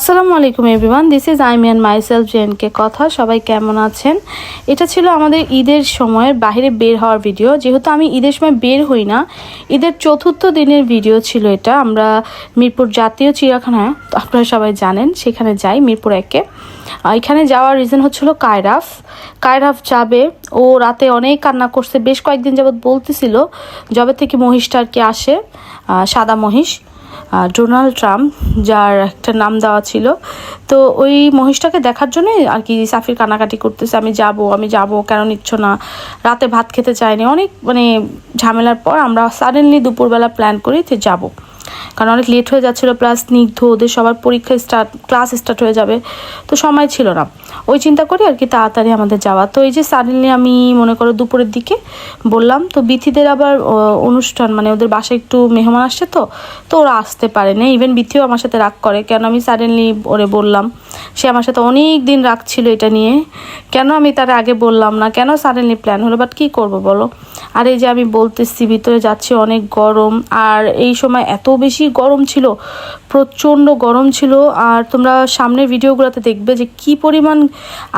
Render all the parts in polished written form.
আসসালামু আলাইকুম everyone, this is Aimi and myself JNK কথা। সবাই কেমন আছেন? এটা ছিল আমাদের ঈদের সময়ের বাইরে বের হওয়ার ভিডিও। যেহেতু আমি ঈদের সময় বের হই না, ঈদের চতুর্থ দিনের ভিডিও ছিল এটা। আমরা মিরপুর জাতীয় চিড়িয়াখানায়, আপনারা সবাই জানেন, সেখানে যাই মিরপুর 1-এ। এখানে যাওয়ার রিজন হচ্ছিল কায়রাফ যাবে। ও রাতে অনেক কান্না করছে, বেশ কয়েকদিন যাবৎ বলতেছিল যবে থেকে মহিষটা আর কি আসে, সাদা মহিষ ডোনাল্ড ট্রাম্প, যার একটা নাম দেওয়া ছিল। তো ওই মহিষটাকে দেখার জন্যই আর কি সাফির কানাকাটি করতেছে, আমি যাব, কেন নিচ্ছ না, রাতে ভাত খেতে চায়নি, অনেক ঝামেলার পর আমরা সাডেনলি দুপুরবেলা প্ল্যান করি যে যাব, কারণ অনেক লেট হয়ে যাচ্ছিলো, প্লাস স্নিগ্ধ ওদের সবার পরীক্ষা ক্লাস স্টার্ট হয়ে যাবে, তো সময় ছিল না। ওই চিন্তা করি আর কি তাড়াতাড়ি আমাদের যাওয়া। তো এই যে সাডেনলি আমি মনে করো দুপুরের দিকে বললাম, তো বিথিদের আবার অনুষ্ঠান, ওদের বাসায় একটু মেহমান আসছে, তো ওরা আসতে পারে না। ইভেন বিথিও আমার সাথে রাগ করে, কেন আমি সাডেনলি ওরে বললাম। সে আমার সাথে অনেক দিন রাগ ছিল এটা নিয়ে, কেন আমি তার আগে বললাম না, কেন সাডেনলি প্ল্যান হলো। বাট কী করবো বলো। আর এই যে আমি বলতেছি ভিতরে যাচ্ছি, অনেক গরম, আর এই সময় এত বেশি গরম ছিল, প্রচণ্ড গরম ছিল। আর তোমরা সামনের ভিডিওগুলোতে দেখবে যে কি পরিমাণ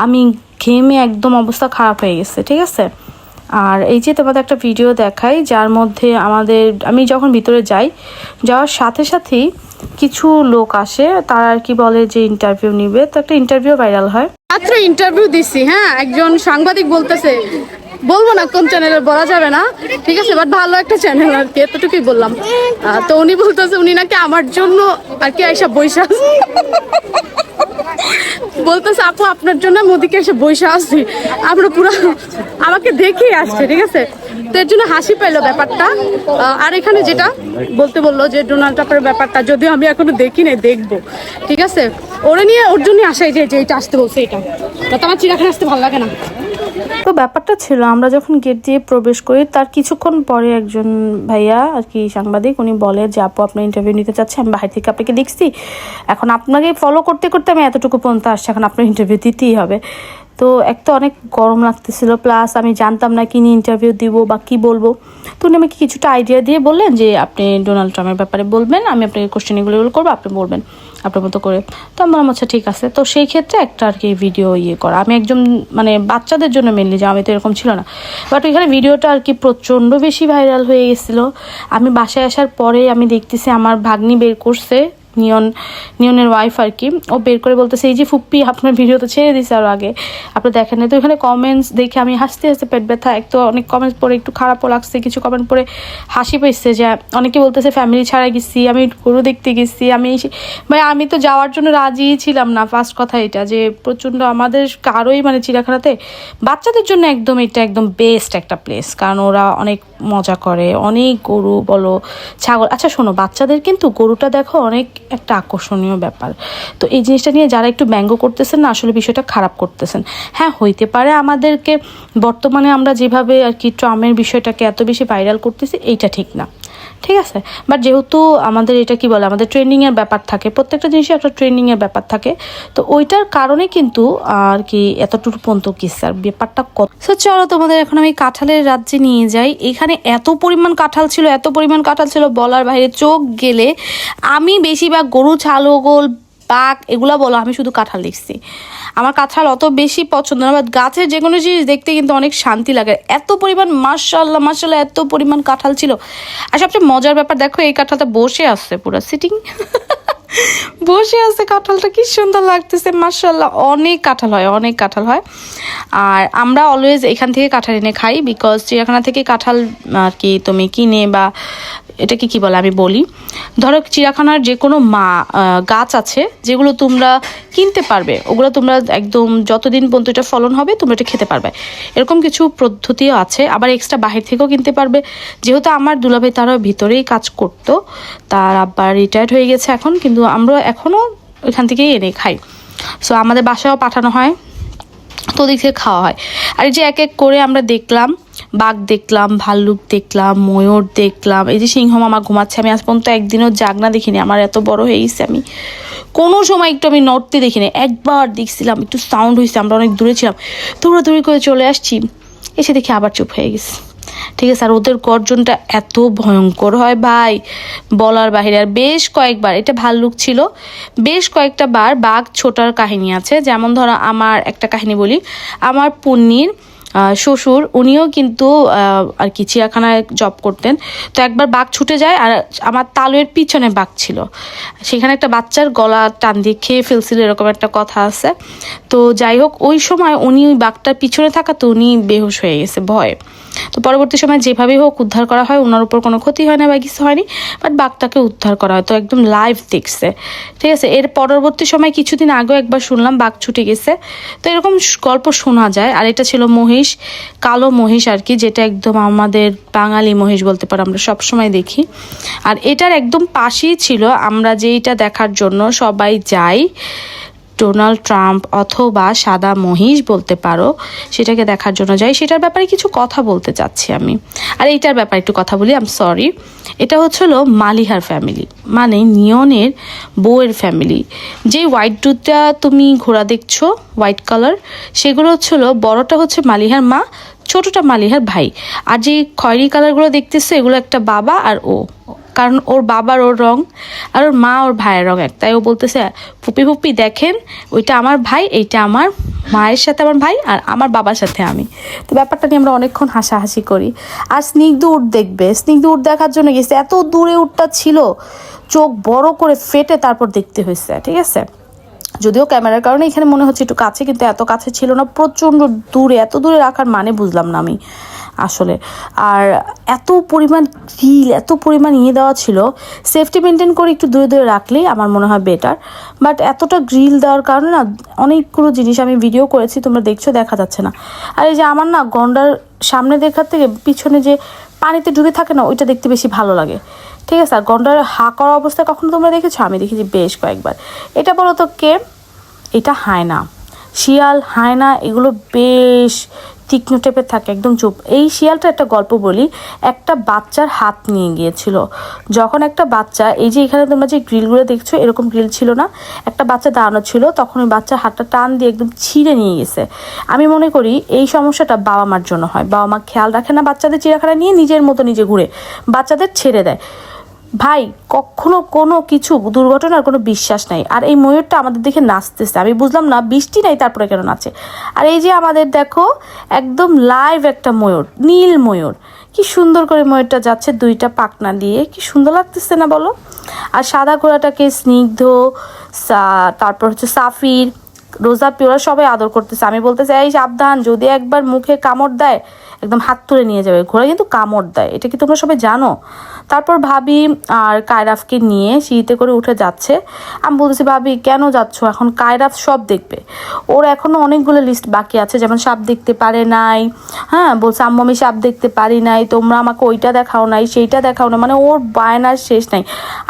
আমি ঘেমে একদম অবস্থা খারাপ হয়ে গেছে, ঠিক আছে। আর এই যে তোমাদের একটা ভিডিও দেখাই, যার মধ্যে আমি যখন ভিতরে যাওয়ার সাথে সাথেই কিছু লোক আসে, তারা আর কি বলে যে ইন্টারভিউ নিবে, তো একটা ইন্টারভিউ ভাইরাল হয়। মাত্র ইন্টারভিউ দিছি, হ্যাঁ, একজন সাংবাদিক বলতেছে, বলবো না কোন চ্যানেলে, বলা যাবে না, ঠিক আছে, বাট ভালো একটা চ্যানেল আর কি, এতটুকুই বললাম। তো উনি বলতেছে, উনি নাকি আমার জন্য আর কি এইসব বৈশা বলতেছে, আপু আপনার জন্য মোদিকে এসে বৈশা আসছি, আমরা পুরো আমাকে দেখেই আসছে, ঠিক আছে। তো এর জন্য হাসি পাইলো ব্যাপারটা। আর এখানে যেটা বলতে বললো যে ডোনাল্ড ট্রাম্পের ব্যাপারটা, যদিও আমি এখনো দেখি নাই, দেখবো, ঠিক আছে। ওরে নিয়ে ওর জন্য আসাই যে এটা আসতে বলছে, এটা তো আমার চিড়িয়াখানা আসতে ভালো লাগে না। তো ব্যাপারটা ছিল, আমরা যখন গেট দিয়ে প্রবেশ করি তার কিছুক্ষণ পরে একজন ভাইয়া আর কি সাংবাদিক, উনি বলে যে আপু আপনার ইন্টারভিউ নিতে চাচ্ছে, আমি বাহির থেকে আপনাকে দেখছি, এখন আপনাকে ফলো করতে করতে আমি এতটুকু পর্যন্ত আসছি, এখন আপনার ইন্টারভিউ দিতেই হবে। তো একটা অনেক গরম লাগতেছিল, প্লাস আমি জানতাম না কি নিয়ে ইন্টারভিউ দিব বা কি বলবো। তো উনি আমাকে কিছুটা আইডিয়া দিয়ে বললেন যে আপনি ডোনাল্ড ট্রাম্পের ব্যাপারে বলবেন, আমি আপনাকে কোশ্চেন এগুলো করবো, আপনি বলবেন আপনার মতো করে। তো আমার আচ্ছা ঠিক আছে। তো সেই ক্ষেত্রে একটা আর কি ভিডিও করা, আমি একজন বাচ্চাদের জন্য মেনলি, যে আমি তো এরকম ছিল না, বাট ওইখানে ভিডিওটা আর কি প্রচণ্ড বেশি ভাইরাল হয়ে গেছিলো। আমি বাসায় আসার পরে আমি দেখতেছি আমার ভাগ্নি বের করছে, নিয়নের ওয়াইফ আর কি, ও বের করে বলতেছে, এই যে ফুপ্পি আপনার ভিডিও তো ছেড়ে দিছে আরও আগে, আপনি দেখেন না। তো এখানে কমেন্টস দেখে আমি হাসতে পেট ব্যথা, এক তো অনেক কমেন্টস পড়ে একটু খারাপও লাগছে, কিছু কমেন্ট পড়ে হাসি পাইছে, যে অনেকে বলতেছে ফ্যামিলি ছাড়া গেছি, আমি গরু দেখতে গেছি, আমি তো যাওয়ার জন্য রাজিই ছিলাম না। ফার্স্ট কথা এটা যে প্রচণ্ড আমাদের কারোই চিড়িয়াখানাতে বাচ্চাদের জন্য এটা একদম বেস্ট একটা প্লেস, কারণ ওরা অনেক মজা করে, অনেক গরু বলো, ছাগল। আচ্ছা শোনো, বাচ্চাদের কিন্তু গরুটা দেখো অনেক একটা আকর্ষণীয় ব্যাপার। তো এই জিনিসটা নিয়ে যারা একটু ব্যঙ্গ করতেছেন না, আসলে বিষয়টা খারাপ করতেছেন। হ্যাঁ, হইতে পারে আমাদেরকে বর্তমানে আমরা যেভাবে আর কি ট্রামের বিষয়টাকে এত বেশি ভাইরাল করতেছি, এইটা ঠিক না, ঠিক আছে। বাট যেহেতু আমাদের এটা কি বলে, আমাদের ট্রেন্ডিংয়ের ব্যাপার থাকে, প্রত্যেকটা জিনিসে একটা ট্রেন্ডিংয়ের ব্যাপার থাকে, তো ওইটার কারণে কিন্তু আর কি এতটুকু পর্যন্ত কিসার ব্যাপারটা কত। সো চলো তোমাদের এখন আমি কাঁঠালের রাজ্যে নিয়ে যাই। এখানে এত পরিমাণ কাঁঠাল ছিল বলার বাইরে। চোখ গেলে আমি বেশিরভাগ গরু, ছাগল, বাঘ এগুলা বলো, আমি শুধু কাঁঠাল দেখছি। আমার কাঁঠাল অত বেশি পছন্দ না, বাট গাছের যে কোনো জিনিস দেখতে কিন্তু অনেক শান্তি লাগে। এত পরিমাণ মাশাআল্লাহ এত পরিমাণ কাঁঠাল ছিল। আর সবচেয়ে মজার ব্যাপার দেখো, এই কাঁঠালটা বসে আসছে, পুরো সিটিং বসে আছে, কাঁঠালটা কি সুন্দর লাগতেছে, মাশাআল্লাহ। অনেক কাঁঠাল হয়। আর আমরা অলওয়েজ এখান থেকে কাঁঠাল এনে খাই, বিকজ চিড়িয়াখানা থেকে কাঁঠাল আর কি তুমি কিনে বা এটাকে কি বলে আমি বলি, ধরো চিড়িয়াখানার যে কোনো গাছ আছে যেগুলো তোমরা কিনতে পারবে, ওগুলো তোমরা একদম যতদিন পর্যন্ত এটা ফলন হবে তোমরা এটা খেতে পারবে, এরকম কিছু পদ্ধতিও আছে। আবার এক্সট্রা বাহির থেকেও কিনতে পারবে। যেহেতু আমার দুলাভাই তারা ভিতরেই কাজ করতো, তার আবার রিটায়ার্ড হয়ে গেছে এখন, কিন্তু আমরা এখনও ওইখান থেকেই এনে খাই। সো আমাদের বাসায়ও পাঠানো হয়, তো দিক থেকে খাওয়া হয়। আর এই যে এক এক করে আমরা দেখলাম, বাঘ দেখলাম, ভাল্লুক দেখলাম, ময়ূর দেখলাম, এই যে সিংহ মামা ঘুমাচ্ছে। আমি আজ পর্যন্ত একদিনও জাগনা দেখিনি, আমার এত বড় হয়ে গেছে, আমি কোনো সময় একটু আমি নড়তে দেখিনি। একবার দেখছিলাম, একটু সাউন্ড হয়েছে, আমরা অনেক দূরে ছিলাম, দৌড়াদৌড়ি করে চলে আসছি, এসে দেখি আবার চুপ হয়ে গেছে। ঠিক আছে। আর ওদের গর্জনটা এত ভয়ঙ্কর হয় ভাই, বলার বাহিরে। আর বেশ কয়েকবার, এটা ভাল্লুক ছিল, বেশ কয়েকটা বার বাঘ ছোটার কাহিনী আছে। যেমন ধরো আমার একটা কাহিনী বলি, আমার পুন্নির শ্বশুর উনিও কিন্তু আর কি চিড়িয়াখানায় জব করতেন। তো একবার বাঘ ছুটে যায়, আর আমার তালুয়ের পিছনে বাঘ ছিল, সেখানে একটা বাচ্চার গলা টান দিয়ে খেয়ে ফেলছিল, এরকম একটা কথা আছে। তো যাই হোক, ওই সময় উনি ওই বাঘটার পিছনে থাকা, তো উনি বেহুশ হয়ে গেছে ভয়ে। তো পরবর্তী সময় যেভাবেই হোক উদ্ধার করা হয়, ওনার উপর কোনো ক্ষতি হয় না বা কিছু হয়নি, বাট বাঘটাকে উদ্ধার করা হয়। তো একদম লাইভ দেখছে, ঠিক আছে। এর পরবর্তী সময় কিছুদিন আগেও একবার শুনলাম বাঘ ছুটে গেছে। তো এরকম গল্প শোনা যায়। আর এটা ছিল মহিষ, কালো মহিষ আর কি, যেটা একদম আমাদের বাঙালি মহিষ বলতে পারো, আমরা সবসময় দেখি। আর এটার একদম পাশেই ছিল আমরা যেইটা দেখার জন্য সবাই যাই, ডোনাল্ড ট্রাম্প অথবা সাদা মহিষ বলতে পারো, সেটাকে দেখার জন্য যাই। সেটার ব্যাপারে কিছু কথা বলতে চাচ্ছি আমি। আর এইটার ব্যাপারে একটু কথা বলি, আই এম সরি। এটা হচ্ছিল মালিহার ফ্যামিলি, মানে নিয়নের বউয়ের ফ্যামিলি। যেই হোয়াইট দুধটা তুমি ঘোড়া দেখছো হোয়াইট কালার, সেগুলো হচ্ছিল, বড়টা হচ্ছে মালিহার মা, ছোটটা মালিহার ভাই। আর যে খয়েরি কালারগুলো দেখতেছো, এগুলো একটা বাবা আর ও, কারণ ওর বাবার ওর রং আর ওর মা ওর ভাইয়ের রং এক, তাই ও বলতেছে ফুপি ফুপি দেখেন, ওইটা আমার ভাই, এইটা আমার মায়ের সাথে আমার ভাই, আর আমার বাবার সাথে আমি। তো ব্যাপারটা নিয়ে আমরা অনেকক্ষণ হাসাহাসি করি। আর স্নিগ্ধ উট দেখবে, স্নিগ্ধ উট দেখার জন্য গেছে, এত দূরে উটটা ছিল, চোখ বড় করে ফেটে তারপর দেখতে হয়েছে, ঠিক আছে। যদিও ক্যামেরার কারণে এখানে মনে হচ্ছে একটু কাছে, কিন্তু এত কাছে ছিল না, প্রচণ্ড দূরে। এত দূরে রাখার মানে বুঝলাম না আমি আসলে। আর এত পরিমাণ গ্রিল, এত পরিমাণ দেওয়া ছিল, সেফটি মেনটেন করে একটু দূরে দূরে রাখলেই আমার মনে হয় বেটার। বাট এতটা গ্রিল দেওয়ার কারণে না অনেকগুলো জিনিস আমি ভিডিও করেছি, তোমরা দেখছো, দেখা যাচ্ছে না। আর এই যে আমার না গন্ডার সামনে দেখার থেকে পিছনে যে পানিতে ডুবে থাকে না, ওইটা দেখতে বেশি ভালো লাগে, ঠিক আছে। আর গন্ডার হা করা অবস্থায় কখনো তোমরা দেখেছো? আমি দেখেছি বেশ কয়েকবার। এটা বলো তো কে? এটা হায়না, শিয়াল, হায়না, এগুলো বেশ তীক্ষ্ণ টাইপের থাকে, একদম চুপ। এই শিয়ালটা একটা গল্প বলি, একটা বাচ্চার হাত নিয়ে গিয়েছিল। যখন একটা বাচ্চা, এই যে এখানে তোমরা যে গ্রিলগুলো দেখছো, এরকম গ্রিল ছিল না, একটা বাচ্চা দাঁড়ানো ছিল, তখন ওই বাচ্চার হাতটা টান দিয়ে একদম ছিঁড়ে নিয়ে গেছে। আমি মনে করি এই সমস্যাটা বাবা মার জন্য হয়। বাবা মা খেয়াল রাখে না বাচ্চাদের, চিড়িয়াখানা নিয়ে নিজের মতো নিজে ঘুরে বাচ্চাদের ছেড়ে দেয়। ভাই, কখনো কোনো কিছু দুর্ঘটনার কোনো বিশ্বাস নাই। আর এই ময়ূরটা আমাদের দেখে নাচতেছে, আমি বুঝলাম না বৃষ্টি নাই তারপরে কেন নাচে। আর এই যে আমাদের দেখো একদম লাইভ একটা ময়ূর, নীল ময়ূর, কি সুন্দর করে ময়ূরটা যাচ্ছে দুইটা পাখনা দিয়ে, কি সুন্দর লাগতেছে না বলো। আর সাদা ঘোড়াটাকে স্নিগ্ধ, তারপর হচ্ছে সাফির, রোজাপি, ওরা সবাই আদর করতেছে। আমি বলতেছি এই সাবধান, যদি একবার মুখে কামড় দেয় একদম হাত তুলে নিয়ে যাবে। ঘোড়া কিন্তু কামড় দেয়, এটা কি তোমরা সবাই জানো? তারপর ভাবি আর কায়রাফকে নিয়ে সিঁড়িতে করে উঠে যাচ্ছে। আমি বলতেছি ভাবি কেন যাচ্ছ? এখন কায়রাফ সব দেখবে, ওর এখনো অনেকগুলো লিস্ট বাকি আছে, যেমন সাপ দেখতে পারে নাই, হ্যাঁ বলছে আম্মু আমি সাপ দেখতে পারি নাই, তোমরা আমাকে ওইটা দেখাও নাই, সেইটা দেখাও না, মানে ওর বায়নার শেষ নাই।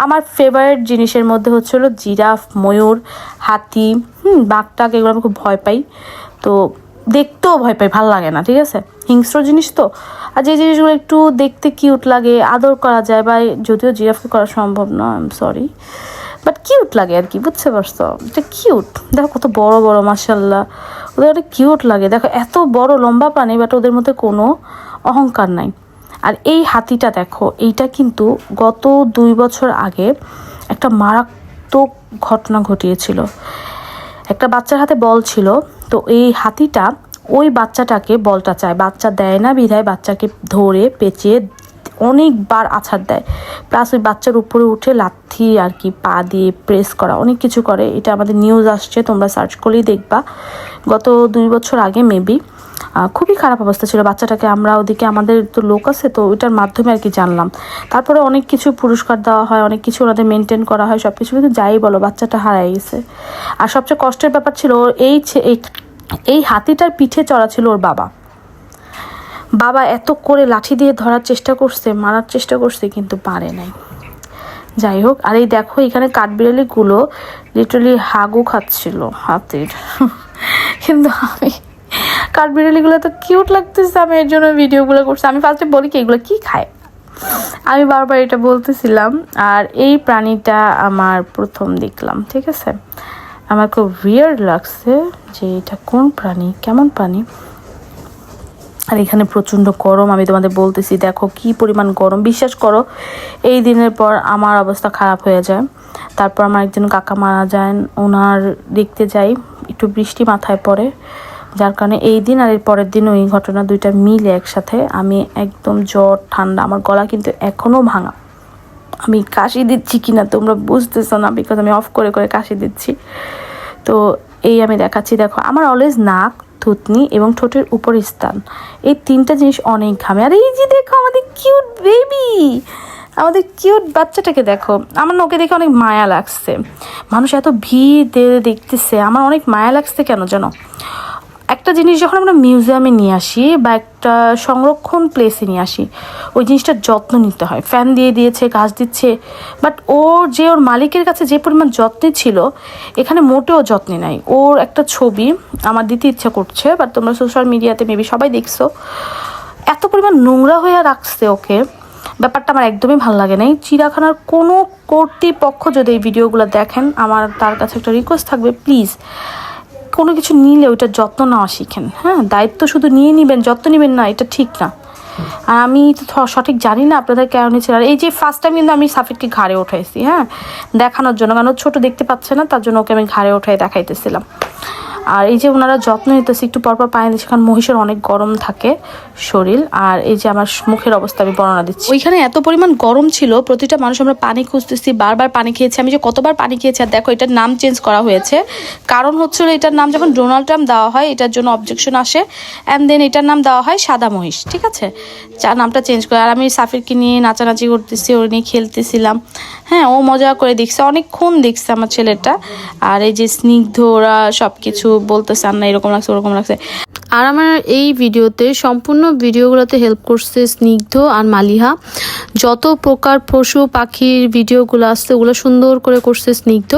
আমার ফেভারিট জিনিসের মধ্যে হচ্ছিল জিরাফ, ময়ূর, হাতি, বাঘটাক, এগুলো আমি খুব ভয় পাই। তো দেখতেও ভয় পাই, ভালো লাগে না, ঠিক আছে, হিংস্র জিনিস তো। আর যে জিনিসগুলো একটু দেখতে কিউট লাগে, আদর করা যায়, বা যদিও জিরাফকে করা সম্ভব না, I am sorry, but cute লাগে আর কি, বুঝতে পারছো? এটা কিউট, দেখো কত বড় বড়, মাশাল্লাহ, ওদের একটা কিউট লাগে। দেখো এত বড় লম্বা প্রাণী, বাট ওদের মধ্যে কোনো অহংকার নাই। আর এই হাতিটা দেখো, এইটা কিন্তু গত 2 বছর আগে একটা মারাত্মক ঘটনা ঘটিয়েছিল। একটা বাচ্চার হাতে বল ছিল, তো এই হাতিটা ওই বাচ্চাটাকে বলটা চায়, বাচ্চা দেয় না বিধায় বাচ্চাকে ধরে পেঁচিয়ে অনেকবার আছাড় দেয়, প্লাস ওই বাচ্চার উপরে উঠে লাথি আর কি পা দিয়ে প্রেস করা, অনেক কিছু করে। এটা আমাদের নিউজ আসছে, তোমরা সার্চ করলেই দেখবা। গত 2 বছর আগে মেবি। খুবই খারাপ অবস্থা ছিল বাচ্চাটাকে। আমরা ওদিকে আমাদের তো লোক আছে, তো ওইটার মাধ্যমে আর কি জানলাম। তারপরে অনেক কিছু পুরস্কার দেওয়া হয়, অনেক কিছু ওনাদের মেনটেন করা হয়, সব কিছু, কিন্তু যাই বলো বাচ্চাটা হারাই গেছে। আর সবচেয়ে কষ্টের ব্যাপার ছিল এই হাতিটার পিঠে চড়া ছিল ওর বাবা। বাবা এত করে লাঠি দিয়ে ধরার চেষ্টা করছে, মারার চেষ্টা করছে, কিন্তু পারে নাই। যাই হোক, আর এই দেখো এখানে কাঠবিড়ালিগুলো লিটারালি হাগু খাচ্ছিল হাতির। কিন্তু আমি কাঠবিড়ালিগুলো তো কিউট লাগতেছে, আমি এর জন্য ভিডিওগুলো করছি। আমি ফার্স্টে বলি কি এগুলো কি খায়, আমি বারবার এটা বলতেছিলাম। আর এই প্রাণীটা আমার প্রথম দেখলাম, ঠিক আছে, আমার খুব উইয়ার্ড লাগছে যে এটা কোন প্রাণী, কেমন প্রাণী। আর এখানে প্রচণ্ড গরম, আমি তোমাদের বলতেছি দেখো কি পরিমাণ গরম। বিশ্বাস করো এই দিনের পর আমার অবস্থা খারাপ হয়ে যায়। তারপর আমার একজন কাকা মারা যান, ওনার দেখতে যাই, একটু বৃষ্টি মাথায় পড়ে, যার কারণে এই দিন আর এর পরের দিন ওই ঘটনা দুইটা মিলে একসাথে আমি একদম জ্বর ঠান্ডা, আমার গলা কিন্তু এখনও ভাঙা। আমি কাশি দিচ্ছি কিনা তোমরা বুঝতেছো না, বিকজ আমি অফ করে করে কাশি দিচ্ছি। তো এই আমি দেখাচ্ছি, দেখো আমার অলওয়েজ নাক, থুতনি এবং ঠোঁটের উপরের স্থান, এই তিনটা জিনিস অনেক ঘামে। আর এই যে দেখো আমাদের কিউট বেবি, আমাদের কিউট বাচ্চাটাকে দেখো, আমার ওকে দেখে অনেক মায়া লাগছে। মানুষ এত ভিড় দিয়ে দেখতেছে, আমার অনেক মায়া লাগছে কেন জানো? একটা জিনিস যখন আমরা মিউজিয়ামে নিয়ে আসি বা একটা সংরক্ষণ প্লেসে নিয়ে আসি, ওই জিনিসটার যত্ন নিতে হয়। ফ্যান দিয়ে দিয়েছে, গাছ দিচ্ছে, বাট ওর মালিকের কাছে যে পরিমাণ যত্নে ছিল এখানে মোটেও যত্নে নাই। ওর একটা ছবি আমার দিতে ইচ্ছা করছে, বাট তোমরা সোশ্যাল মিডিয়াতে মেবি সবাই দেখছো, এত পরিমাণ নোংরা হয়ে রাখছে ওকে, ব্যাপারটা আমার একদমই ভালো লাগে না। এই চিড়িয়াখানার কোনো কর্তৃপক্ষ যদি এই ভিডিওগুলো দেখেন, আমার তার কাছে একটা রিকোয়েস্ট থাকবে, প্লিজ কোনো কিছু নিলে ওইটার যত্ন নেওয়া শিখেন। হ্যাঁ, দায়িত্ব শুধু নিয়ে নেবেন, যত্ন নেবেন না, এটা ঠিক না। আর আমি তো সঠিক জানি না আপনাদের কেন নিচ্ছিল। আর এই যে ফার্স্ট টাইম কিন্তু আমি সাফিরকে ঘাড়ে উঠাইছি, হ্যাঁ, দেখানোর জন্য, কারণ ছোট দেখতে পাচ্ছে না, তার জন্য ওকে আমি ঘাড়ে উঠাই দেখাইতেছিলাম। আর এই যে ওনারা যত্ন নিতেছে, একটু পরপর পানি দিচ্ছে, কারণ মহিষের অনেক গরম থাকে শরীর। আর এই যে আমার মুখের অবস্থা আমি বর্ণনা দিচ্ছি, ওইখানে এত পরিমাণ গরম ছিল, প্রতিটা মানুষ আমরা পানি খুঁজতেছি, বারবার পানি খেয়েছি। আমি যে কতবার পানি খেয়েছি। আর দেখো এটার নাম চেঞ্জ করা হয়েছে, কারণ হচ্ছিল এটার নাম যখন ডোনাল্ড ট্রাম্প দেওয়া হয় এটার জন্য অবজেকশন আসে, অ্যান্ড দেন এটার নাম দেওয়া হয় সাদা মহিষ, ঠিক আছে, নামটা চেঞ্জ করে। আর আমি সাফিরকে নিয়ে নাচানাচি করতেছি, ওর নিয়ে খেলতেছিলাম, হ্যাঁ, ও মজা করে দেখছে, অনেকক্ষণ দেখছে আমার ছেলেটা। আর এই যে স্নিগ্ধ, ওরা সব কিছু বলতেছে, আর না এরকম লাগছে ওরকম লাগছে। আর আমার এই ভিডিওতে সম্পূর্ণ ভিডিওগুলোতে হেল্প করছে স্নিগ্ধ আর মালিহা। যত প্রকার পশু পাখির ভিডিওগুলো আসছে ওগুলো সুন্দর করে করছে স্নিগ্ধ।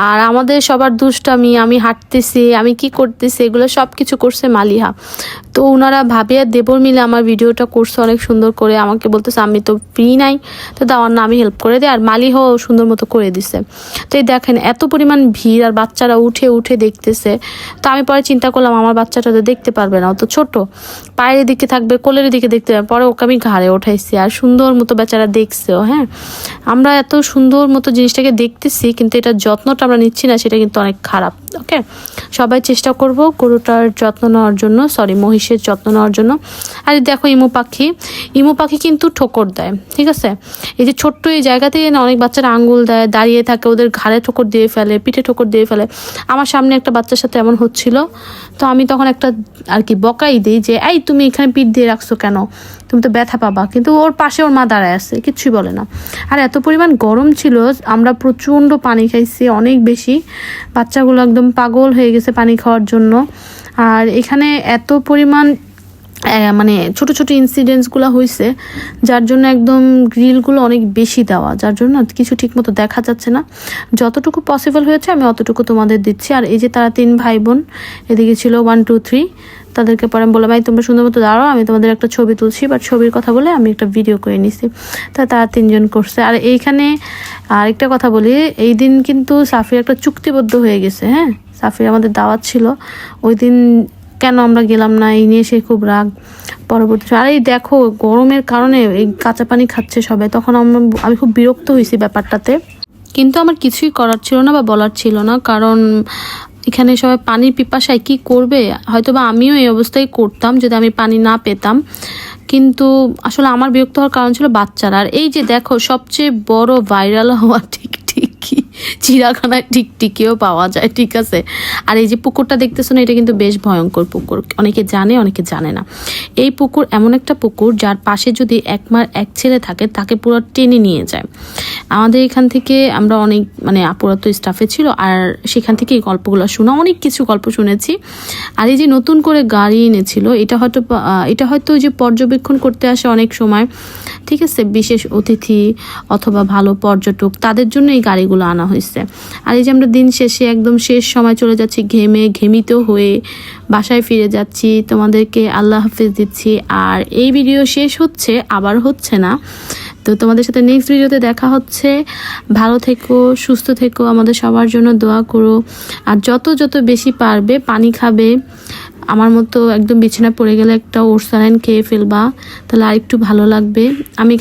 আর আমাদের সবার দুষ্টামি, আমি হাঁটতেছি, আমি কি করতেছি, এগুলো সব কিছু করছে মালিহা। তো ওনারা ভাবি আর দেবর মিলে আমার ভিডিওটা করছে অনেক সুন্দর করে। আমাকে বলতেছে আমি তো ফ্রি নাই, তো দেওয়ার না আমি হেল্প করে দিই, আর মালিহাও সুন্দর মতো করে দিছে। তো এই দেখেন এত পরিমাণ ভিড়, আর বাচ্চারা উঠে উঠে দেখতেছে। তো আমি পরে চিন্তা করলাম আমার বাচ্চাটা তো দেখতে পারবে না, অত ছোট, পায়ের দিকে থাকবে, কোলের দিকে দেখতে পারবে। পরে ওকে আমি ঘাড়ে উঠাইছি, আর সুন্দর মতো বেচারা দেখছেও। হ্যাঁ, আমরা এত সুন্দর মতো জিনিসটাকে দেখতেছি, কিন্তু এটার যত্নটা আমরা নিচ্ছি না, সেটা কিন্তু অনেক খারাপ। ওকে, সবাই চেষ্টা করব গরুটার যত্ন নেওয়ার জন্য, মহিষের যত্ন নেওয়ার জন্য। আর দেখো ইমু পাখি কিন্তু ঠোকর দেয়, ঠিক আছে। এই যে ছোট্ট এই জায়গা থেকে না অনেক বাচ্চারা আঙ্গুল দেয়, দাঁড়িয়ে থাকে, ওদের ঘাড়ে ঠোকর দিয়ে ফেলে, পিঠে ঠোকর দিয়ে ফেলে। আমার সামনে একটা বাচ্চার সাথে এমন হচ্ছিল, তো আমি তখন একটা আর কি বকাই দিই যে এই তুমি এখানে পিঠ দিয়ে রাখছো কেন, তুমি তো ব্যথা পাবা। কিন্তু ওর পাশে ওর মা দাঁড়ায় আছে, কিচ্ছুই বলে না। আর এত পরিমাণ গরম ছিল, আমরা প্রচণ্ড পানি খাইছি, অনেক বেশি। বাচ্চাগুলো একদম পাগল হয়ে গেছে পানি খাওয়ার জন্য। আর এখানে এত পরিমাণ মানে ছোট ছোট ইনসিডেন্টসগুলো হয়েছে, যার জন্য একদম গ্রিলগুলো অনেক বেশি দেওয়া, যার জন্য কিছু ঠিকমতো দেখা যাচ্ছে না। যতটুকু পসিবল হয়েছে আমি অতটুকু তোমাদের দিচ্ছি। আর এই যে তারা 3 ভাই বোন, এদিকে ছিল 1 2 3, তাদেরকে পরে আমি বললাম ভাই তোমরা সুন্দর মতো দাঁড়াও, আমি তোমাদের একটা ছবি তুলছি। বাট ছবির কথা বলে আমি একটা ভিডিও করে নিছি, তারা 3 জন করছে। আর এইখানে আরেকটা কথা বলি, এই দিন কিন্তু সাফির একটা চুক্তিবদ্ধ হয়ে গেছে। হ্যাঁ, সাফির আমাদের দাওয়াত ছিল ওই দিন, কেন আমরা গেলাম না এই নিয়ে সে খুব রাগ। পরবর্তী আর এই দেখো গরমের কারণে এই কাঁচা পানি খাচ্ছে সবাই, তখন আমি খুব বিরক্ত হয়েছি ব্যাপারটাতে। কিন্তু আমার কিছুই করার ছিল না বা বলার ছিল না, কারণ এখানে সবাই পানির পিপাসায় কি করবে, হয়তোবা আমিও এই অবস্থায় করতাম যদি আমি পানি না পেতাম। কিন্তু আসলে আমার বিরক্ত হওয়ার কারণ ছিল বাচ্চারা। আর এই যে দেখো সবচেয়ে বড় ভাইরাল হওয়া টিকটিকি, চিড়িয়াখানায় টিকটিকিও পাওয়া যায়, ঠিক আছে। আর এই যে পুকুরটা দেখতেছো না, এটা কিন্তু বেশ ভয়ঙ্কর পুকুর, অনেকে জানে অনেকে জানে না। এই পুকুর এমন একটা পুকুর যার পাশে যদি এক ছেলে থাকে তাকে পুরো টেনে নিয়ে যায়। আমাদের এখান থেকে আমরা অনেক মানে আপুরা তো স্টাফে ছিল, আর সেখান থেকে এই গল্পগুলো শোনা, অনেক কিছু গল্প শুনেছি। আর এই যে নতুন করে গাড়ি এনেছিল, এটা হয়তো যে পর্যবেক্ষণ করতে আসে অনেক সময়, ঠিক আছে, বিশেষ অতিথি অথবা ভালো পর্যটক, তাদের জন্য এই গাড়িগুলো আনা হয়েছে। আর এই যে আমরা দিন শেষে একদম শেষ সময় চলে যাচ্ছি, ঘেমিত হয়ে বাসায় ফিরে যাচ্ছি, তোমাদেরকে আল্লাহ হাফেজ দিচ্ছি। আর এই ভিডিও শেষ হচ্ছে, আবার হচ্ছে না। তো তোমাদের সাথে নেক্সট ভিডিওতে দেখা হচ্ছে। ভালো থেকো, সুস্থ থেকো, আমাদের সবার জন্য দোয়া করো। আর যত বেশি পারবে পানি খাবে, আমার মতো একদম বিছানায় পড়ে গেলে একটা ওটস স্যালাইন খেয়ে ফেলবা, তাহলে আরেকটু ভালো লাগবে। আমি